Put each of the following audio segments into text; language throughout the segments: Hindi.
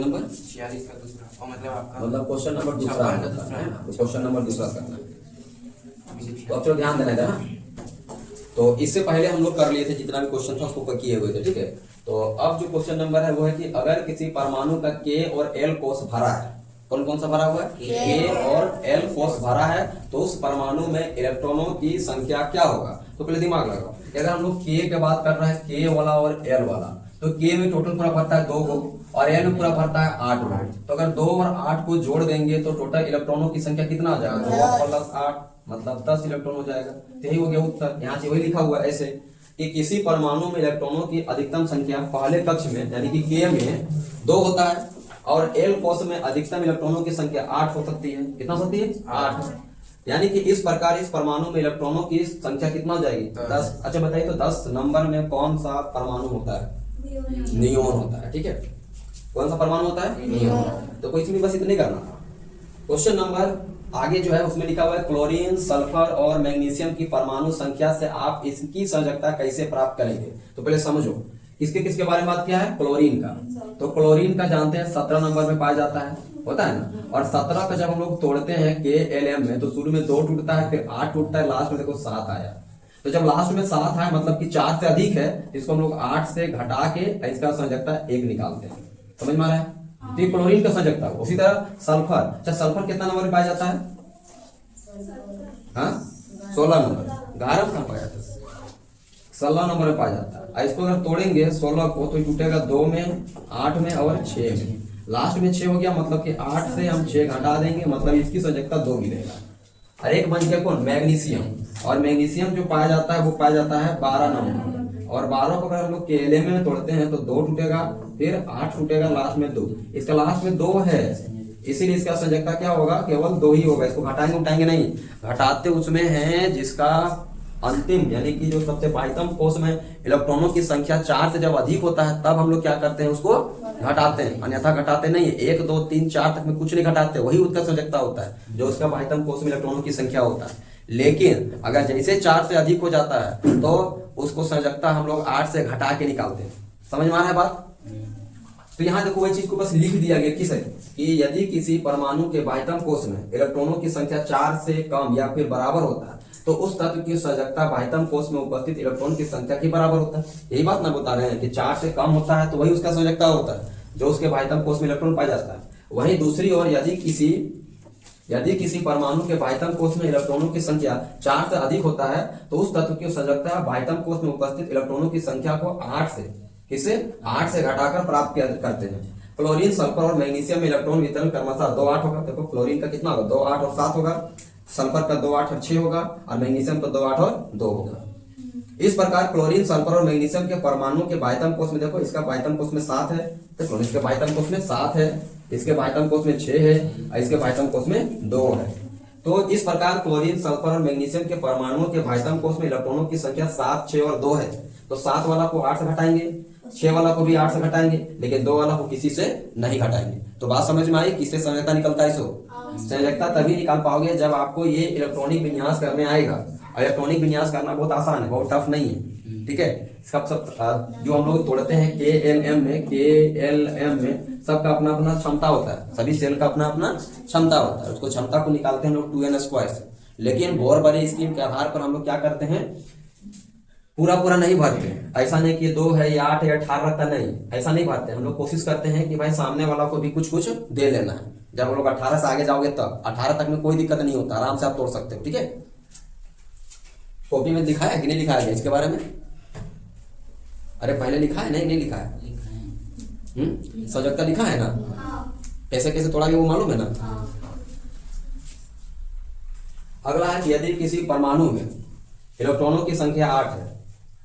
नंबर 46 का दूसरा और मतलब आपका मतलब क्वेश्चन नंबर दूसरा है ना, तो क्वेश्चन नंबर दूसरा करना है। तो अब चलो ध्यान देना था। तो इससे पहले हम लोग कर लिए थे, जितना भी क्वेश्चन था उसको किए हुए थे, ठीक है। तो अब जो क्वेश्चन नंबर है वो है कि अगर किसी परमाणु का के और एल कोष भरा है, कौन कौन सा भरा हुआ है, के और एल कोष भरा है, तो उस परमाणु में इलेक्ट्रॉनों की संख्या क्या होगा। तो पहले दिमाग लगाओ, अगर हम लोग के की बात कर रहे हैं, के वाला और एल वाला, तो के में टोटल पूरा भरता है 2 को और एल में पूरा भरता है 8 को। तो अगर 2 और 8 को जोड़ देंगे तो टोटल इलेक्ट्रॉनों की संख्या कितना आ जाएगा, 2 प्लस 8 मतलब 10 इलेक्ट्रॉन हो जाएगा। तो यही हो गया उत्तर। यहाँ से वही लिखा हुआ है ऐसे कि किसी परमाणु में इलेक्ट्रॉनों की अधिकतम संख्या पहले कक्ष में यानी कि के में 2 होता है और एल कोष में अधिकतम इलेक्ट्रॉनों की संख्या 8 हो सकती है। कितना हो सकती है, 8। यानी कि इस प्रकार इस परमाणु में इलेक्ट्रॉनों की संख्या कितना हो जाएगी, 10। अच्छा बताइए, तो 10 नंबर में कौन सा परमाणु होता है, नियोन होता है, ठीक है। कौन सा परमाणु होता है, नियोन। तो कोई इसमें बस इतने करना था। क्वेश्चन नंबर आगे जो है उसमें लिखा हुआ है क्लोरीन, सल्फर और मैग्नीशियम की परमाणु संख्या से आप इसकी संयोजकता कैसे प्राप्त करेंगे। तो पहले समझो किसके किसके बारे में बात किया है, क्लोरीन का। तो क्लोरीन का जानते हैं 17 नंबर में पाया जाता है, होता है ना। और 17 का जब हम लोग तोड़ते हैं KLM में, तो शुरू में 2 टूटता है, फिर 8 टूटता है, लास्ट में देखो 7 आया। तो जब लास्ट में 7 आया मतलब कि 4 से अधिक है, इसको हम लोग 8 से घटा के इसका संयोजकता 1 निकालते हैं। समझ में आ रहा है। तो क्लोरीन का संयोजकता। उसी तरह सल्फर, अच्छा सल्फर कितना नंबर में पाया जाता है, हाँ 16 नंबर। गारम कहाँ पाया जाता है, 16 नंबर में पाया जाता है। इसको अगर तोड़ेंगे 16 को तो टूटेगा 2 में, 8 में और 6 में। लास्ट में 6 हो गया मतलब कि 8 से हम 6 घटा देंगे, मतलब इसकी संयोजकता 2 मिलेगा। और एक बन गया कौन, मैग्नीशियम। और मैग्नीशियम जो पाया जाता है वो पाया जाता है 12 नंबर। और 12 को अगर हम लोग KLM में तोड़ते हैं तो 2 टूटेगा, फिर 8 टूटेगा, लास्ट में 2। इसका लास्ट में 2 है, इसीलिए इसका संयोजकता क्या होगा, केवल 2 ही होगा। इसको घटाएंगे उठाएंगे नहीं, घटाते उसमें है जिसका अंतिम यानी कि जो सबसे बाह्यतम कोष में इलेक्ट्रॉनों की संख्या 4 से जब अधिक होता है तब हम लोग क्या करते हैं, उसको घटाते हैं, अन्यथा घटाते नहीं है। 1 2 3 4 तक में कुछ नहीं घटाते, वही उसका संयोजकता होता है जो उसका बाह्यतम कोष में इलेक्ट्रॉनों की संख्या होता है। लेकिन अगर जैसे 4 से अधिक हो जाता है तो उसको संयोजकता हम लोग 8 से घटा के निकालते हैं। समझ में आ रहा है बात। तो यहाँ देखो वही चीज को बस लिख दिया गया किस है कि यदि किसी परमाणु के बाह्यतम कोष में इलेक्ट्रॉनों की संख्या 4 से कम या फिर बराबर होता है तो उस तत्व की संयोजकता बाह्यतम कोष में उपस्थित इलेक्ट्रॉन की संख्या के बराबर होता है। यही बात ना बता रहे हैं कि 4 से कम होता है तो वही उसका संयोजकता होता है जो उसके बाह्यतम कोष में इलेक्ट्रॉन पाया जाता है। वहीं दूसरी ओर यदि किसी परमाणु के बाह्यतम कोष में इलेक्ट्रॉनों की संख्या 4 से अधिक होता है तो उस तत्व की संयोजकता बाह्यतम कोष में उपस्थित इलेक्ट्रॉनों की संख्या को 8 से घटाकर प्राप्त करते हैं। क्लोरीन, सल्फर और मैग्नीशियम में इलेक्ट्रॉन वितरण क्रमशः 2 8 होगा। देखो क्लोरीन का कितना होगा, 2 8 और 7 होगा। सल्फर का 2 8 और 6 होगा और मैग्नीशियम का 2 8 और 2 होगा। इस प्रकार क्लोरीन, सल्फर और मैग्नीशियम के परमाणुओं के बाह्यतम कोष में देखो इसका बाह्यतम कोष में 7 है, देखो इसके बाह्यतम कोष में 7 है, इसके बाह्यतम कोष में 6 है और इसके बाह्यतम कोष में 2 है। तो इस प्रकार क्लोरीन, सल्फर और मैग्नीशियम के परमाणुओं के बाह्यतम कोष में इलेक्ट्रॉनों की संख्या 7 6 और 2 है। तो 7 वाला को 8 से घटाएंगे, 6 वाला को भी 8 से घटाएंगे, लेकिन 2 वाला को किसी से नहीं घटाएंगे। तो बात समझ में आई, किससे संयोजकता निकलता है। संयोजकता तभी निकाल पाओगे जब आपको ये इलेक्ट्रॉनिक विन्यास करने आएगा। और इलेक्ट्रॉनिक विन्यास करना बहुत आसान है, बहुत टफ नहीं है, ठीक है। सब जो हम लोग तोड़ते हैं KLM में सबका अपना अपना क्षमता होता है, सभी सेल का अपना अपना क्षमता होता है। उसको क्षमता को निकालते हैं हम लोग 2n² से। लेकिन बोर बड़ी स्कीम के आधार पर हम लोग क्या करते हैं, पूरा नहीं भरते। ऐसा नहीं कि 2 है या 8 या 18 का, नहीं ऐसा नहीं भरते। हम लोग कोशिश करते हैं कि भाई सामने वाला को भी कुछ दे लेना है। जब हम लोग 18 से आगे जाओगे तब 18 तक में कोई दिक्कत नहीं होता, आराम से आप तोड़ सकते हो, ठीक है। कॉपी में दिखा है कि नहीं लिखा है इसके बारे में, अरे पहले लिखा है, नहीं लिखा है, संयोजकता लिखा है ना, कैसे कैसे तोड़ा गया वो मालूम है ना। अगला है कि यदि किसी परमाणु में इलेक्ट्रॉनों की संख्या 8 है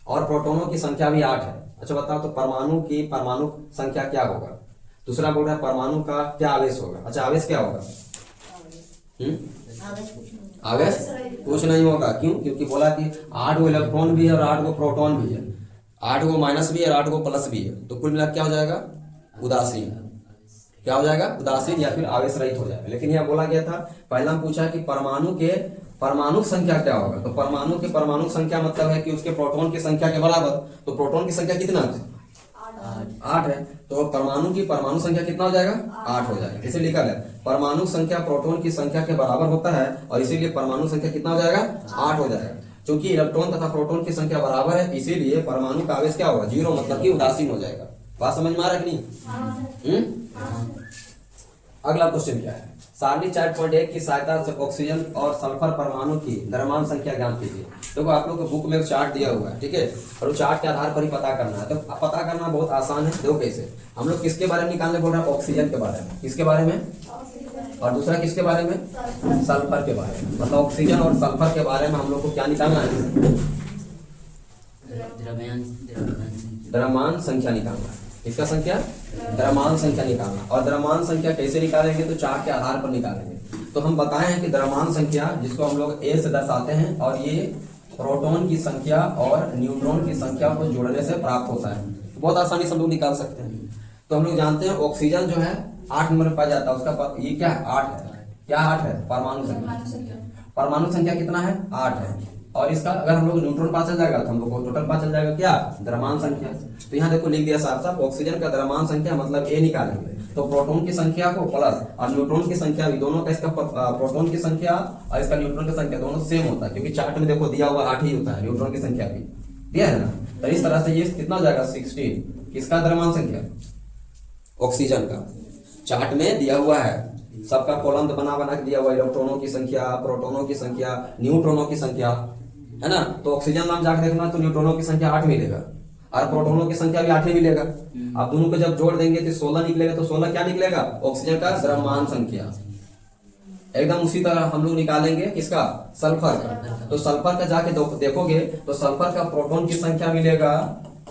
और प्रोटॉनों की संख्या भी 8 है। अच्छा बताओ तो परमाणु संख्या क्या होगा। दूसरा बोल रहा है परमाणु का क्या आवेश होगा। अच्छा आवेश क्या होगा, आवेश कुछ नहीं होगा। क्यों, क्योंकि बोला कि 8 गो इलेक्ट्रॉन भी है और 8 गो प्रोटॉन भी है, 8 गो माइनस भी है और 8 गो प्लस भी है। तो कुल मिला क्या हो जाएगा, उदासीन। क्या हो जाएगा, उदासीन या फिर आवेश रहित हो जाएगा। लेकिन यह बोला गया था, पहला हम पूछा कि परमाणु संख्या क्या होगा। तो परमाणु संख्या मतलब है कि उसके प्रोटॉन की संख्या के बराबर। तो प्रोटॉन की संख्या कितना है, 8 है, तो परमाणु की परमाणु संख्या कितना हो जाएगा? 8 हो जाएगा। इसे लिखा है परमाणु संख्या प्रोटॉन की संख्या के बराबर होता है और इसीलिए परमाणु संख्या कितना हो जाएगा? 8 हो जाएगा। क्योंकि इलेक्ट्रॉन तथा प्रोटॉन की संख्या बराबर है, इसीलिए परमाणु का आवेश क्या होगा? 0, मतलब कि उदासीन हो जाएगा। बात समझ में आ रहा है कि नहीं? अगला क्वेश्चन क्या है? सारणी 4.1 की सहायता से ऑक्सीजन और सल्फर परमाणु की द्रव्यमान संख्या ज्ञात कीजिए। देखो आप लोग को बुक में एक चार्ट दिया हुआ है, ठीक है, और वो चार्ट के आधार पर ही पता करना है। तो पता करना बहुत आसान है। देखो कैसे हम लोग किसके बारे में निकालने बोल रहे हैं? ऑक्सीजन के बारे में। किसके बारे में? और दूसरा किसके बारे में? सल्फर के बारे में। मतलब ऑक्सीजन और सल्फर के बारे में हम लोग को क्या निकालना है? द्रव्यमान संख्या निकालना है। इसका संख्या? द्रव्यमान संख्या निकालना। और द्रव्यमान संख्या कैसे निकालेंगे? तो चार्ट के आधार पर निकालेंगे। तो हम बताए हैं कि द्रव्यमान संख्या जिसको हम लोग ए से दर्शाते हैं, और ये प्रोटॉन की संख्या और न्यूट्रॉन की संख्या को जोड़ने से प्राप्त होता है। तो बहुत आसानी से हम लोग निकाल सकते हैं। तो हम लोग जानते हैं ऑक्सीजन जो है 8 नंबर में पाया जाता है। उसका ये क्या है? 8 है। क्या 8 है? परमाणु संख्या। परमाणु संख्या कितना है? 8 है। और इसका अगर हम लोग न्यूट्रॉन पता चल जाएगा तो हम लोग को टोटल पता चल जाएगा क्या? द्रव्यमान संख्या। तो यहाँ देखो लिख दिया साफ साफ, ऑक्सीजन का द्रव्यमान संख्या मतलब ए निकालेंगे तो प्रोटॉन की संख्या को प्लस और न्यूट्रॉन की संख्या भी, दोनों का इसका प्रोटॉन की संख्या और इसका न्यूट्रॉन की संख्या दोनों सेम होता है, क्योंकि चार्ट में देखो दिया हुआ 8 ही होता है, न्यूट्रॉन की संख्या भी दिया है ना। तो इस तरह से ये कितना हो जाएगा? 16। किसका द्रव्यमान संख्या? ऑक्सीजन का। चार्ट में दिया हुआ है, सबका कॉलम बना बना के दिया हुआ है, इलेक्ट्रॉनों की संख्या, प्रोटोनों की संख्या, न्यूट्रॉनों की संख्या, है ना। तो ऑक्सीजन नाम जाकर देखना तो न्यूट्रॉनों की संख्या 8 मिलेगा और प्रोटॉनों की संख्या भी 8 ही मिलेगा। आप दोनों को जब जोड़ देंगे तो 16 निकलेगा। तो 16 क्या निकलेगा? ऑक्सीजन का द्रव्यमान संख्या। एकदम उसी तरह हम लोग निकालेंगे किसका? सल्फर का। तो सल्फर का जाके देखोगे तो सल्फर का प्रोटॉन की संख्या मिलेगा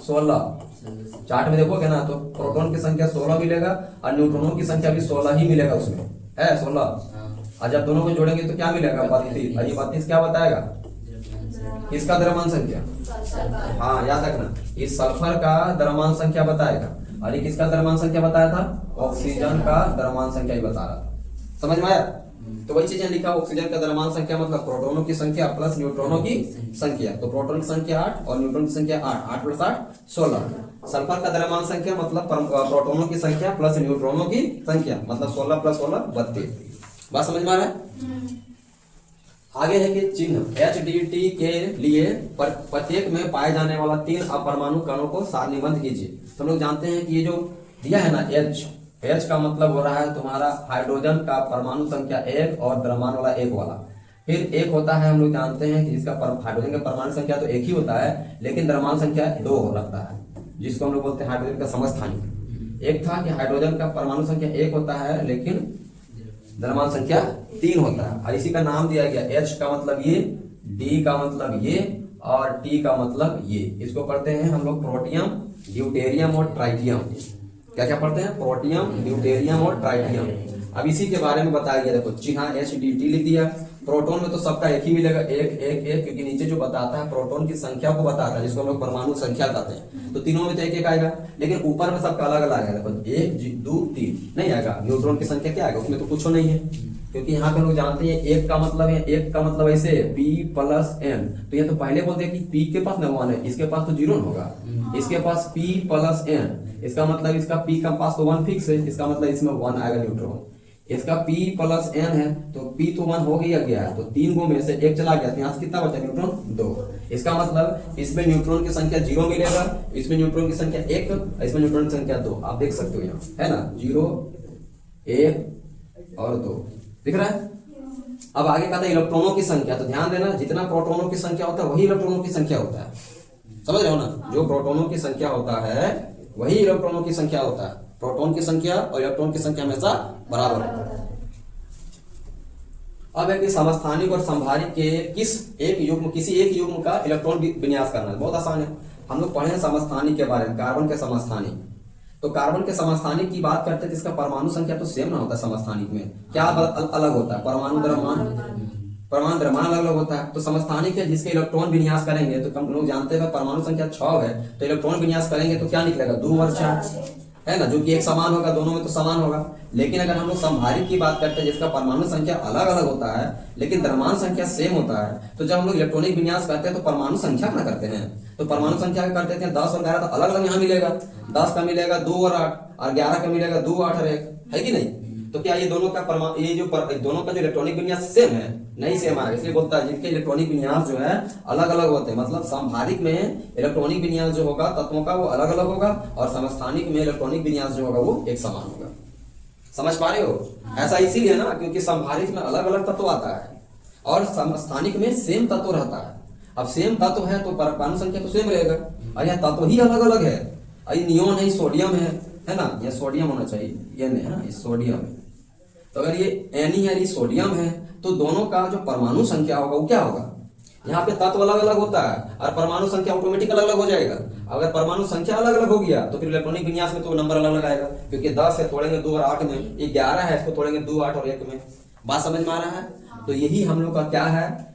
16। चार्ट में देखोगे ना तो प्रोटॉन की संख्या 16 मिलेगा और न्यूट्रॉनों की संख्या भी 16 ही मिलेगा, उसमें है 16। और जब दोनों को जोड़ेंगे तो क्या मिलेगा? 32। और ये 32 क्या बताएगा? किसका द्रव्यमान संख्या? हाँ याद रखना, इस सल्फर का द्रव्यमान संख्या बताएगा और ये किसका द्रव्यमान संख्या बताया था? ऑक्सीजन का द्रव्यमान संख्या ही बता रहा था। समझ में आया? तो वही चीजें लिखा, ऑक्सीजन का द्रव्यमान संख्या मतलब प्रोटॉनों की संख्या प्लस न्यूट्रॉनों की संख्या। तो प्रोटॉन की संख्या 8 और न्यूट्रॉन की संख्या 8, 8 + 8 16। सल्फर का द्रव्यमान संख्या मतलब प्रोटॉनों की संख्या प्लस न्यूट्रॉनों की संख्या, मतलब 16 + 16 32। बात समझ में आ रहा है? आगे है कि चिन्ह HDT के लिए प्रत्येक में पाए जाने वाला 3 अपरमाणु कणों को सारणीबद्ध कीजिए। तो हम लोग जानते हैं कि ये जो दिया है ना H का मतलब हो रहा है तुम्हारा हाइड्रोजन का परमाणु संख्या 1 और द्रव्यमान वाला 1 वाला। फिर एक होता है, हम लोग जानते हैं कि जिसका हाइड्रोजन का परमाणु संख्या तो 1 ही होता है, लेकिन द्रव्यमान संख्या 2 लगता है, जिसको हम लोग बोलते हैं हाइड्रोजन का समस्थानिक। एक था कि हाइड्रोजन का परमाणु संख्या 1 होता है लेकिन द्रव्यमान संख्या 3 होता है, और इसी का नाम दिया गया। H का मतलब ये, D का मतलब ये और T का मतलब ये। इसको पढ़ते हैं हम लोग प्रोटियम, ड्यूटेरियम और ट्राइटियम। क्या क्या पढ़ते हैं? प्रोटियम, ड्यूटेरियम और ट्राइटियम। अब इसी के बारे में बताया गया। देखो चिन्ह HDT लिख दिया। प्रोटॉन में तो सबका एक ही मिलेगा, 1 1 1, क्योंकि नीचे जो बताता है प्रोटॉन की संख्या को बताता है, जिसको हम लोग परमाणु संख्या कहते हैं। तो तीनों में तो 1 1 आएगा, लेकिन ऊपर में सबका अलग अलग आएगा। देखो 1 2 3 नहीं आएगा। न्यूट्रॉन की संख्या क्या आएगा? उसमें तो कुछ नहीं है, क्योंकि यहाँ पे हम लोग जानते हैं 1 का मतलब है, 1 का मतलब ऐसे P + N। तो ये तो पहले बोलते हैं कि P के पास 1 है, इसके पास तो 0 होगा, इसके पास P + N। इसका मतलब इसका P का पास तो 1 फिक्स है, इसका मतलब इसमें 1 आएगा न्यूट्रॉन। इसका P + N है तो P तो 1 हो गया है, तो 3 गो में से 1 चला गया, तो यहाँ से कितना बचा? न्यूट्रॉन 2। इसका मतलब इसमें न्यूट्रॉन की संख्या 0 मिलेगा, इसमें न्यूट्रॉन की संख्या 1, इसमें न्यूट्रॉन की संख्या 2। आप देख सकते हो यहाँ, है ना, 0 1 और 2 दिख रहा है। अब आगे कहता है इलेक्ट्रॉनों की संख्या। तो ध्यान देना, जितना प्रोटॉनों की संख्या होता है वही इलेक्ट्रॉनों की संख्या होता है। समझ रहे हो ना? जो प्रोटॉनों की संख्या होता है वही इलेक्ट्रॉनों की संख्या होता है। प्रोटॉन की संख्या और इलेक्ट्रॉन की संख्या हमेशा बराबर होता है। अब है कि समस्थानिक और संभारित के किसी एक युग्म का इलेक्ट्रॉन विन्यास करना है। बहुत आसान है। हम लोग पढ़े समस्थानिक के बारे में, कार्बन के समस्थानिक। तो कार्बन के समस्थानिक की बात करते हैं तो इसका परमाणु संख्या तो सेम ना होता है। समस्थानिक में क्या अलग होता है? परमाणु द्रव्यमान अलग अलग होता है। तो समस्थानिक है जिसके इलेक्ट्रॉन विन्यास करेंगे, तो हम लोग जानते हैं परमाणु संख्या 6 है, तो इलेक्ट्रॉन विन्यास करेंगे तो क्या निकलेगा? 2 और 4। है ना, जो कि एक समान होगा, दोनों में तो समान होगा। लेकिन अगर हम लोग समभारित की बात करते हैं जिसका परमाणु संख्या अलग अलग होता है लेकिन द्रव्यमान संख्या सेम होता है, तो जब हम लोग इलेक्ट्रॉनिक विन्यास करते हैं तो परमाणु संख्या ना करते हैं, तो परमाणु संख्या का करते हैं 10 और 11, तो अलग अलग यहाँ मिलेगा। 10 का मिलेगा 2 और 8 और 11 का मिलेगा 2 8 और 1, है कि नहीं। तो क्या ये दोनों का दोनों का जो इलेक्ट्रॉनिक विन्यास सेम है? नहीं सेम है, इसलिए बोलता है जिनके इलेक्ट्रॉनिक विन्यास जो है अलग अलग होते हैं, मतलब समभारित में इलेक्ट्रॉनिक विन्यास जो होगा तत्वों का वो अलग अलग होगा और समस्थानिक में इलेक्ट्रॉनिक विन्यास जो होगा वो एक समान होगा। समझ पा रहे हो? ऐसा इसीलिए ना क्योंकि समभारित में अलग अलग तत्व आता है और समस्थानिक में सेम तत्व रहता है। अब सेम तत्व है तो परमाणु संख्या तो सेम रहेगा और यह तत्व ही अलग अलग है। ये नियोन है, सोडियम है ना, ये सोडियम होना चाहिए, ये नहीं है ना, ये सोडियम है। तो अगर ये एनी है, ये सोडियम है, तो दोनों का जो परमाणु संख्या होगा वो क्या होगा? यहाँ पे तत्व अलग अलग होता है और परमाणु संख्या ऑटोमेटिक अलग अलग हो जाएगा। अगर परमाणु संख्या अलग अलग हो गया तो फिर इलेक्ट्रॉनिक विन्यास में तो नंबर अलग अलग आएगा, क्योंकि 10 है तोड़ेंगे 2 और 8 में, ये 11 है इसको तोड़ेंगे 2 8 और 1 में। बात समझ में आ रहा है? तो यही हम लोग का क्या है,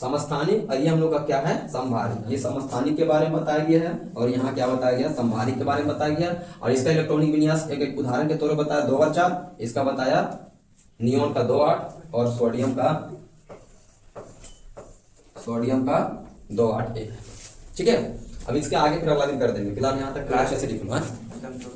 समस्थानिक, और ये हम लोग का क्या है, समभारित। ये समस्थानिक के बारे में बताया गया है और यहाँ क्या बताया गया, समभारित के बारे में बताया गया। और इसका इलेक्ट्रॉनिक विन्यास एक उदाहरण के तौर पर बताया 2 और 4, इसका बताया नियोन का 2 8 और सोडियम का 2 8 1। ठीक है, अब इसके आगे फिर अगला दिन कर देंगे, फिलहाल यहाँ तक क्लास ऐसे लिखूंगा। एकदम तो